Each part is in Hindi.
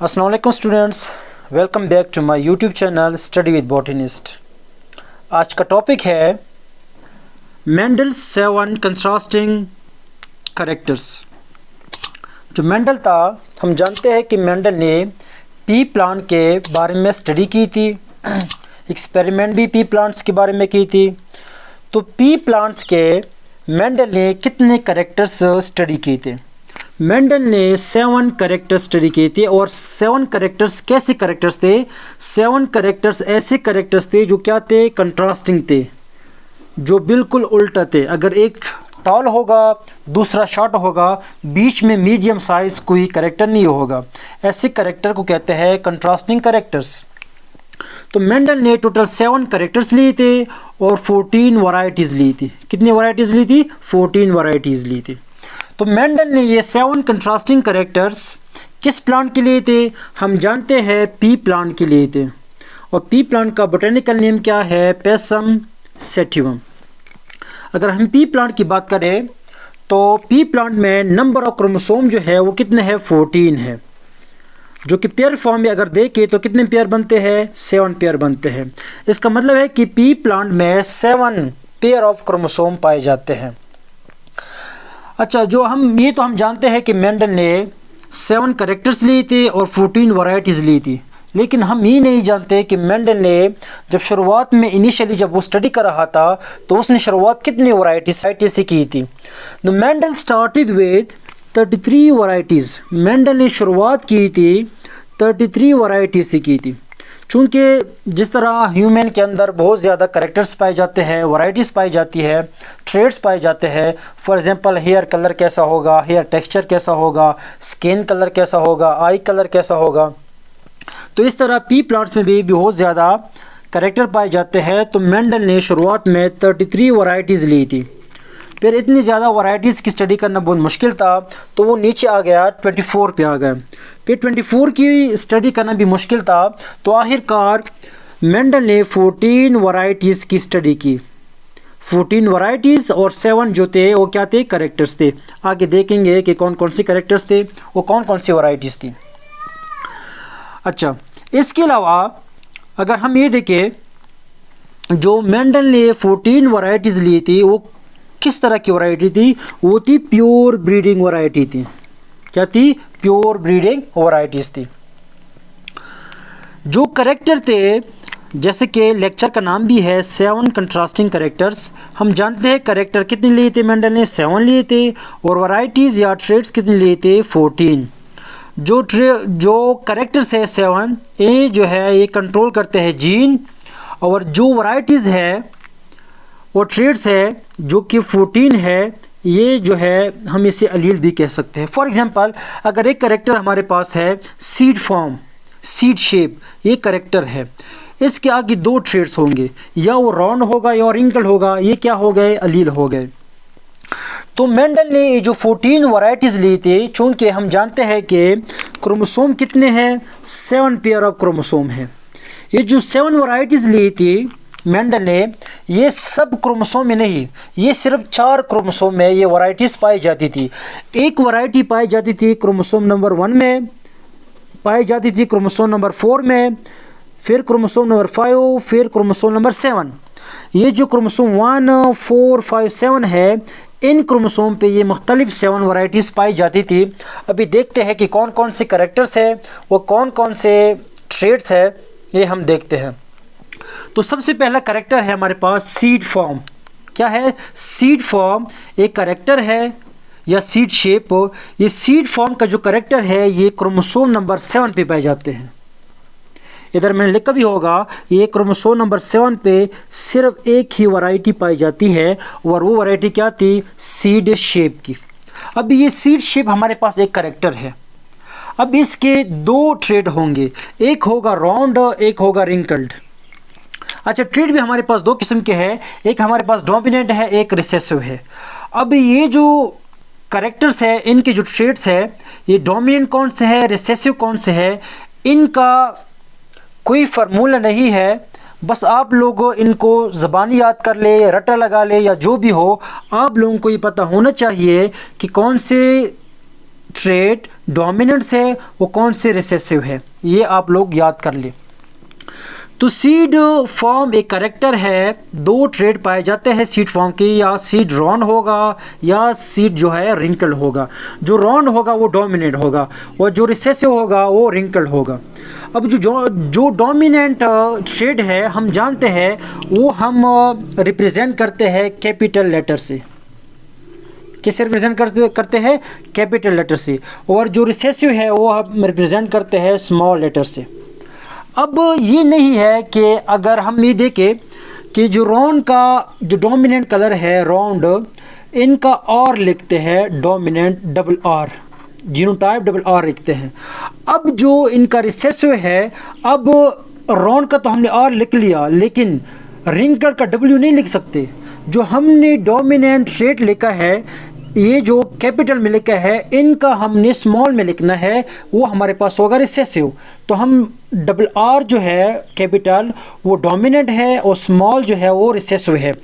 अस्सलाम वालेकुम students, welcome back to my YouTube channel study with botanist. आज का टॉपिक है मेंडल्स 7 कंट्रास्टिंग कैरेक्टर्स। जो मेंडल था, हम जानते हैं कि मेंडल ने पी प्लांट के बारे में स्टडी की थी, एक्सपेरिमेंट भी पी प्लांट्स के बारे में की थी। तो पी प्लांट्स के मेंडल ने कितने कैरेक्टर्स स्टडी किए थे? मेंडल ने 7 कैरेक्टर स्टडी किए थे। और 7 कैरेक्टर्स कैसे कैरेक्टर्स थे? 7 कैरेक्टर्स ऐसे कैरेक्टर्स थे जो क्या थे? कंट्रास्टिंग थे, जो बिल्कुल उल्टा थे। अगर एक टॉल होगा, दूसरा शॉर्ट होगा, बीच में मीडियम साइज कोई कैरेक्टर नहीं होगा। ऐसे कैरेक्टर को कहते हैं कंट्रास्टिंग कैरेक्टर्स। तो मेंडल ने टोटल 7 कैरेक्टर्स लिए थे और 14 वैरायटीज़ ली थी। कितनी वैरायटीज़ ली थी? 14 वैरायटीज़ ली थी। तो मेंडल ने ये 7 कंट्रास्टिंग कैरेक्टर्स किस प्लांट के लिए थे? हम जानते हैं पी प्लांट के लिए थे। और पी प्लांट का बोटेनिकल नेम क्या है? पेसम सेटिवम। अगर हम पी प्लांट की बात करें तो पी प्लांट में नंबर ऑफ क्रोमोसोम जो है वो कितने हैं? 14 है। जो कि पेयर फॉर्म में अगर देखें तो कितने पेयर बनते हैं? 7 पेयर बनते हैं। इसका मतलब है कि पी प्लांट में 7 पेयर ऑफ क्रोमोसोम पाए जाते हैं। अच्छा, जो हम जानते हैं कि मेंडल ने 7 कैरेक्टर्स लिए थे और 14 वैरायटीज़ ली थी। लेकिन हम ये नहीं जानते कि मेंडल ने जब शुरुआत में इनिशियली जब वो स्टडी कर रहा था तो उसने शुरुआत कितनी वैरायटी से की थी? The Mendel started with 33 varieties. Mendel ने शुरुआत की थी 33 वैरायटी से की थी। चूँकि जिस तरह ह्यूमन के अंदर बहुत ज़्यादा कैरेक्टर्स पाए जाते हैं, वैरायटीज़ पाई जाती है, ट्रेड्स पाए जाते हैं। फॉर एग्जांपल हेयर कलर कैसा होगा, हेयर टेक्सचर कैसा होगा, स्किन कलर कैसा होगा, आई कलर कैसा होगा। तो इस तरह पी प्लांट्स में भी बहुत ज़्यादा कैरेक्टर पाए जाते हैं। तो मेंडल ने शुरुआत में 33 वैरायटीज़ ली थी। फिर इतनी ज़्यादा वैरायटीज़ की स्टडी करना बहुत मुश्किल था तो वो नीचे आ गया, 24 पे आ गया। फिर 24 की स्टडी करना भी मुश्किल था तो आखिरकार मेंडल ने 14 वैरायटीज़ की स्टडी की। 14 वैरायटीज़ और 7 जो थे वो क्या थे? कैरेक्टर्स थे। आगे देखेंगे कि कौन कौन सी कैरेक्टर्स थे, वो कौन कौन सी वैरायटीज़ थी। अच्छा, इसके अलावा अगर हम ये देखें, जो मेंडल ने 14 वैरायटीज़ ली थी वो किस तरह की वैरायटी थी? वो थी प्योर ब्रीडिंग वैरायटी थी। क्या थी? प्योर ब्रीडिंग वैरायटीज़ थी। जो कैरेक्टर थे, जैसे कि लेक्चर का नाम भी है 7 कंट्रास्टिंग कैरेक्टर्स। हम जानते हैं कैरेक्टर कितने लिए थे मेंडल ने? 7 लिए थे। और वैरायटीज़ या ट्रेड्स कितने लिए थे? 14। जो कैरेक्टर्स है 7, ये जो है ये कंट्रोल करते हैं जीन। और जो वैरायटीज़ है वो ट्रेड्स है जो कि 14 है, ये जो है हम इसे अलील भी कह सकते हैं। फॉर एग्जांपल, अगर एक कैरेक्टर हमारे पास है सीड फॉर्म, सीड शेप, ये कैरेक्टर है, इसके आगे 2 ट्रेड्स होंगे, या वो राउंड होगा या रिंकल होगा। ये क्या हो गए? अलील हो गए। तो मेंडल ने ये जो 14 वैरायटीज़ ली थी, चूँकि हम जानते हैं कि क्रोमोसोम कितने हैं? 7 पेयर ऑफ क्रोमोसोम हैं। ये जो 7 वैरायटीज़ ली थी मेंडल ने, ये सब क्रोमोसोम में नहीं, ये सिर्फ 4 क्रोमोसोम में ये वैरायटीज़ पाई जाती थी। एक वैरायटी पाई जाती थी क्रोमोसोम नंबर 1 में, पाई जाती थी क्रोमोसोम नंबर 4 में, फिर क्रोमोसोम नंबर 5, फिर क्रोमोसोम नंबर 7। ये जो क्रोमोसोम 1, 4, 5, 7 है, इन क्रोमोसोम पे ये मुख्तलिफ 7 वैरायटीज़ पाई जाती थी। अभी देखते हैं कि कौन कौन से कैरेक्टर्स है, वो कौन कौन से ट्रेड्स है, ये हम देखते हैं। तो सबसे पहला कैरेक्टर है हमारे पास सीड फॉर्म। क्या है? सीड फॉर्म एक कैरेक्टर है या सीड शेप। ये सीड फॉर्म का जो कैरेक्टर है ये क्रोमोसोम नंबर 7 पे पाए जाते हैं। इधर मैंने लिखा भी होगा, ये क्रोमोसोम नंबर 7 पे सिर्फ एक ही वैरायटी पाई जाती है और वो वैरायटी क्या थी? सीड शेप की। अब ये सीड शेप हमारे पास एक कैरेक्टर है। अब इसके 2 ट्रेड होंगे, एक होगा राउंड, एक होगा रिंकल्ड। अच्छा, ट्रेड भी हमारे पास 2 किस्म के हैं, एक हमारे पास डोमिनेंट है, एक रिसेसिव है। अब ये जो कैरेक्टर्स है, इनके जो ट्रेड्स है, ये डोमिनेंट कौन से है, रिसेसिव कौन से है, इनका कोई फार्मूला नहीं है। बस आप लोग इनको ज़बानी याद कर ले, रटा लगा ले, या जो भी हो, आप लोगों को ये पता होना चाहिए कि कौन से ट्रेड डोमिनेंट्स है, वो कौन से रिसेसिव है, ये आप लोग याद कर ले। तो सीड फॉर्म एक करेक्टर है, दो ट्रेड पाए जाते हैं सीड फॉर्म के, या सीड राउंड होगा या सीड जो है रिंकल होगा। जो राउंड होगा वो डोमिनेंट होगा और जो रिसेसिव होगा वो रिंकल होगा। अब जो डोमिनेंट ट्रेड है हम जानते हैं, वो हम रिप्रेजेंट करते हैं कैपिटल लेटर से। किससे रिप्रेजेंट करते हैं? कैपिटल लेटर से। और जो रिसेसिव है वो हम रिप्रेजेंट करते हैं स्मॉल लेटर से। अब ये नहीं है कि अगर हम ये देखें कि जो राउंड का जो डोमिनेंट कलर है राउंड, इनका और लिखते हैं dominant double R, genotype double R लिखते हैं। अब जो इनका रिसेसिव है, अब राउंड का तो हमने आर लिख लिया, लेकिन रिंकल का डब्ल्यू नहीं लिख सकते। जो हमने डोमिनेंट ट्रेड लिखा है, ये जो कैपिटल में लिखा है, इनका हमने स्मॉल में लिखना है, वो हमारे पास होगा रिसेसिव। तो हम डबल आर जो है कैपिटल वो डोमिनेंट है और स्मॉल जो है वो रिसेसिव है।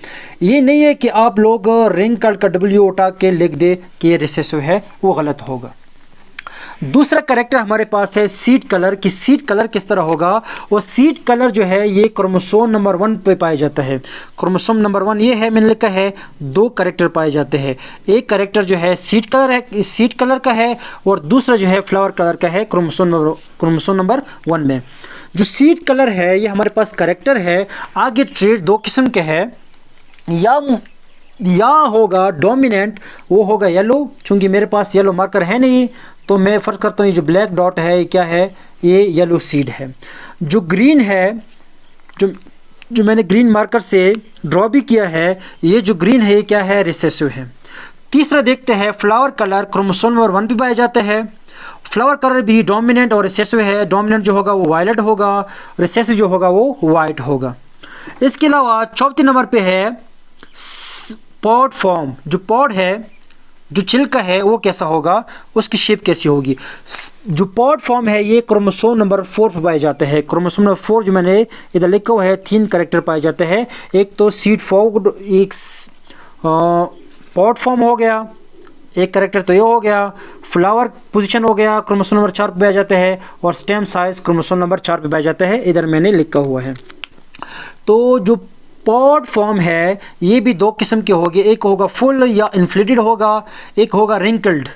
ये नहीं है कि आप लोग रिंकल का डब्ल्यू उठा के लिख दे कि ये रिसेसिव है, वो गलत होगा। दूसरा करेक्टर हमारे पास है सीड कलर की। सीड कलर किस तरह होगा? और सीड कलर जो है ये क्रोमोसोम नंबर 1 पे पाया जाता है। क्रोमोसोम नंबर 1 ये है, मैंने लिखा है, दो करेक्टर पाए जाते हैं। एक करेक्टर जो है सीड कलर का है और दूसरा जो है फ्लावर कलर का है क्रोमोसोम नंबर 1 में। जो सीड कलर है ये हमारे पास करेक्टर है। आगे ट्रेड दो किस्म के हैं, या होगा डोमिनेंट, वो होगा येलो। चूंकि मेरे पास येलो मार्कर है नहीं तो मैं फ़र्क करता हूँ, ये जो ब्लैक डॉट है ये क्या है? ये येलो सीड है। जो ग्रीन है, जो मैंने ग्रीन मार्कर से ड्रॉ भी किया है, ये जो ग्रीन है ये क्या है? रिसेसिव है। तीसरा देखते हैं फ्लावर कलर, क्रोमोसोम नंबर 1 पे पाया जाता है। फ्लावर कलर भी डोमिनेंट और रिसेसिव है। डोमिनेंट जो होगा वो वायलेट होगा, रिसेसिव जो होगा वो वाइट होगा। इसके अलावा चौथे नंबर पे है पॉड फॉर्म। जो पॉड है, जो छिलका है, वो कैसा होगा, उसकी शेप कैसी होगी। जो पॉड फॉर्म है ये क्रोमोसोम नंबर 4 पर पाए जाते हैं। क्रोमोसोम नंबर 4 जो मैंने इधर लिखा हुआ है, 3 कैरेक्टर पाए जाते हैं। एक तो सीड फॉर्म, एक पॉड फॉर्म हो गया, एक कैरेक्टर तो ये हो गया। फ्लावर पोजीशन हो गया, क्रोमोसोम नंबर 4 पे पाए जाते हैं। और स्टेम साइज क्रोमोसोम नंबर 4 पे पाए जाते हैं, इधर मैंने लिखा हुआ है। तो जो पॉड फॉर्म है ये भी दो किस्म के होंगे, एक होगा फुल या इन्फ्लेटेड होगा, एक होगा रिंकल्ड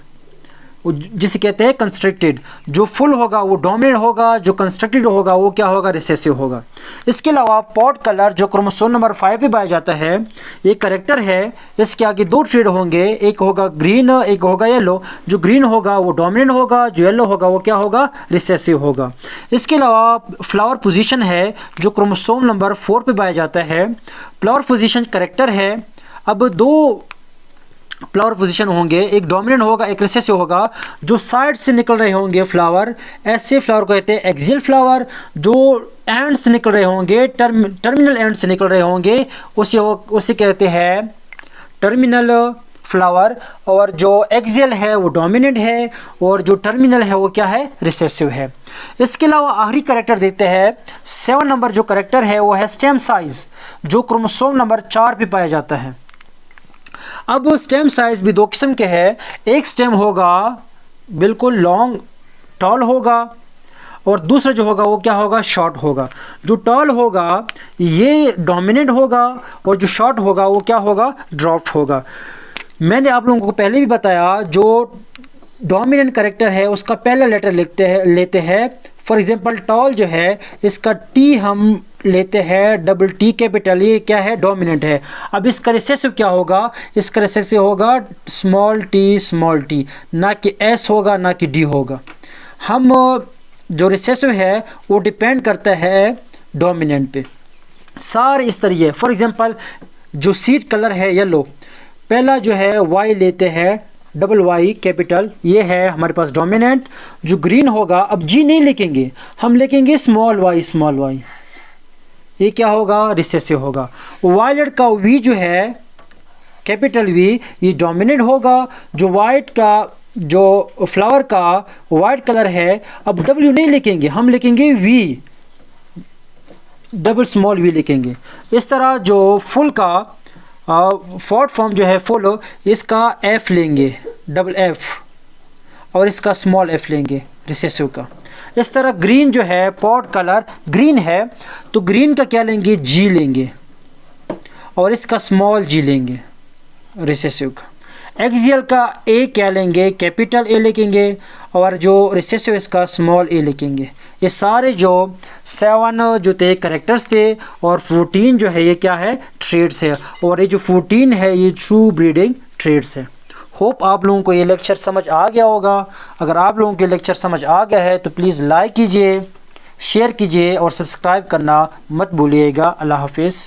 जिसे कहते हैं कंस्ट्रक्टेड। जो फुल होगा वो डोमिनेंट होगा, जो कंस्ट्रक्टेड होगा वो क्या होगा? रिसेसिव होगा। इसके अलावा पॉड कलर जो क्रोमोसोम नंबर 5 पे पाया जाता है, ये करेक्टर है। इसके आगे दो ट्रेड होंगे, एक होगा ग्रीन, एक होगा येलो। जो ग्रीन होगा वो डोमिनेंट होगा, जो येलो होगा वो क्या होगा? रिसेसिव होगा। इसके अलावा फ्लावर पोजीशन है जो क्रोमोसोम नंबर 4 पे पाया जाता है। फ्लावर पोजीशन करेक्टर है। अब दो फ्लावर पोजीशन होंगे, एक डोमिनेंट होगा, एक रिसेसिव होगा। जो साइड से निकल रहे होंगे फ्लावर, ऐसे फ्लावर को कहते हैं एक्सियल फ्लावर। जो एंड से निकल रहे होंगे, टर्मिनल एंड से निकल रहे होंगे, उसे कहते हैं टर्मिनल फ्लावर। और जो एक्सियल है वो डोमिनेंट है और जो टर्मिनल है वो क्या है? रिसेसिव है। इसके अलावा आखिरी करेक्टर देखते हैं 7 नंबर जो करेक्टर है वो है स्टेम साइज, जो क्रोमोसोम नंबर 4 पे पाया जाता है। अब स्टेम साइज भी दो किस्म के हैं, एक स्टेम होगा बिल्कुल लॉन्ग टॉल होगा और दूसरा जो होगा वो क्या होगा? शॉर्ट होगा। जो टॉल होगा ये डोमिनेंट होगा और जो शॉर्ट होगा वो क्या होगा? ड्रॉप्ड होगा। मैंने आप लोगों को पहले भी बताया, जो डोमिनेंट करेक्टर है उसका पहला लेटर लेते हैं। फॉर एग्जांपल टॉल जो है इसका टी हम लेते हैं डबल टी कैपिटल, ये क्या है? डोमिनेंट है। अब इसका रिसेसिव क्या होगा? इसका रिसेसिव होगा स्मॉल टी, ना कि एस होगा ना कि डी होगा। हम जो रिसेसिव है वो डिपेंड करता है डोमिनेंट पे। सारे इस तरीके। फॉर एग्जांपल जो सीड कलर है येलो, पहला जो है वाई लेते हैं डबल वाई कैपिटल, ये है हमारे पास डोमिनेंट। जो ग्रीन होगा, अब जी नहीं लिखेंगे, हम लिखेंगे स्मॉल वाई, ये क्या होगा? रिसेसिव होगा। वायलेट का वी जो है कैपिटल वी, ये डोमिनेंट होगा। जो वाइट का, जो फ्लावर का वाइट कलर है, अब डब्ल्यू नहीं लिखेंगे, हम लिखेंगे वी, डबल स्मॉल वी लिखेंगे। इस तरह जो फुल का फोर्थ फॉर्म जो है फुल, इसका एफ लेंगे, डबल एफ। और इसका स्मॉल एफ लेंगे रिसेसिव का। इस तरह ग्रीन जो है पॉट कलर ग्रीन है तो ग्रीन का क्या लेंगे जी लेंगे और इसका स्मॉल जी लेंगे रिसेसिव का। एक्सियल का ए क्या लेंगे कैपिटल ए लिखेंगे और जो रिसेसिव इसका स्मॉल ए लिखेंगे। ये सारे जो 7 जो थे करेक्टर्स थे और 14 जो है ये क्या है ट्रेड्स है और ये जो 14 है ये ट्रू ब्रीडिंग ट्रेड्स है। होप आप लोगों को ये लेक्चर समझ आ गया होगा। अगर आप लोगों को लेक्चर समझ आ गया है तो प्लीज़ लाइक कीजिए, शेयर कीजिए और सब्सक्राइब करना मत भूलिएगा। अल्लाह हाफिज़।